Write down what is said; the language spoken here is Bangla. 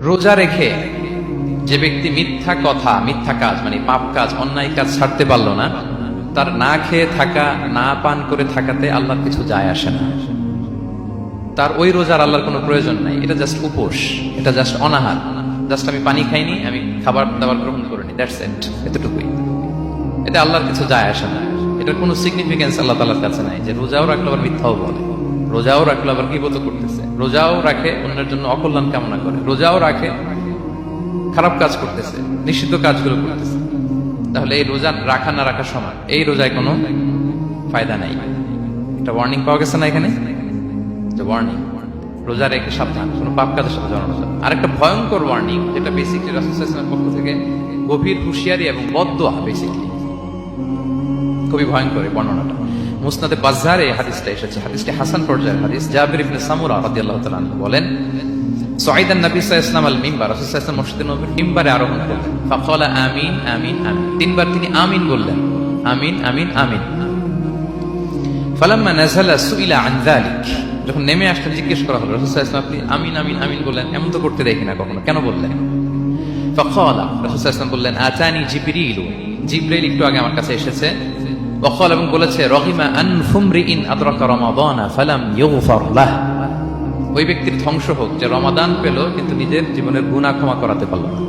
রোজা রেখে যে ব্যক্তি মিথ্যা কথা, মিথ্যা কাজ মানে পাপ কাজ, অন্যায় কাজ ছাড়তে পারলো না, তার না খেয়ে থাকা, না পান করে থাকাতে আল্লাহর কিছু যায় আসে না। তার ওই রোজার আল্লাহর কোনো প্রয়োজন নাই। এটা জাস্ট উপোস, এটা জাস্ট অনাহার, জাস্ট আমি পানি খাইনি, আমি খাবার দাবার গ্রহণ করিনি, দ্যাটস ইট, এতটুকুই। এটা আল্লাহর কিছু যায় আসে না। এটার কোনো সিগনিফিকেন্স আল্লাহ তাআলার কাছে নাই যে রোজাও রাখলো আবার মিথ্যাও বলে, রোজাও রাখলো আবার গীবত করতেছে, রোজাও রাখে অন্যের জন্য অকল্যাণ কামনা করে, রোজাও রাখে খারাপ কাজ করতেছে, নিষিদ্ধ কাজগুলো করতেছে। তাহলে এই রোজা রাখা না রাখার সমান, এই রোজায় কোনো ফায়দা নাই। একটা ওয়ার্নিং পাওয়া গেছে না এখানে, যে ওয়ার্নিং, রোজা রেখে সাবধান, কোনো পাপ কাজের সাথে জড়ানো যাবে। আরেকটা ভয়ঙ্কর ওয়ার্নিং, যেটা বেসিকলি রাসূল সাল্লাল্লাহু আলাইহি ওয়াসাল্লামের পক্ষ থেকে গভীর হুঁশিয়ারি এবং বদদোয়া, বেসিকলি খুবই ভয়ঙ্কর এই বর্ণনাটা। মুসনাদে বাজ্জারে হাদিসটা এসেছে, হাদিসটি হাসান পর্যায়ের হাদিস। জাবির ইবনে সামুরা রাদিয়াল্লাহু তাআলা আনহু বলেন, সাইদান নবী সাল্লাল্লাহু আলাইহি ওয়াসাল্লাম আল মিম্বার, রাসূল সাল্লাল্লাহু আলাইহি ওয়াসাল্লাম মসজিদে নববীর মিম্বারে আরোহণ করলেন। ফাকালা আমিন আমিন আমিন, তিনবার তিনি আমিন বললেন, আমিন আমিন আমিন। ফালাম্মা নাযালা সুইলা আন যালিক, যখন নেমে আসলেন জিজ্ঞেস করা হলো, রাসূল সাল্লাল্লাহু আলাইহি ওয়াসাল্লাম আপনি আমিন আমিন আমিন বললেন, এমন তো করতে দেখি না কখনো, কেন বললেন? ফাকালা, রাসূল সাল্লাল্লাহু আলাইহি ওয়াসাল্লাম বললেন, আতানি জিবরিল, জিবরাইল একটু আগে আমার কাছে এসেছে, ওয়াকাল, এবং বলেছে, রহিমা আনফুমরিইন আদরাকা রমাদানা ফালাম ইউগফার লাহ, ওই ব্যক্তির ধ্বংস হোক যে রমাদান পেল কিন্তু নিজের জীবনের গুনাহ ক্ষমা করাতে পারল না।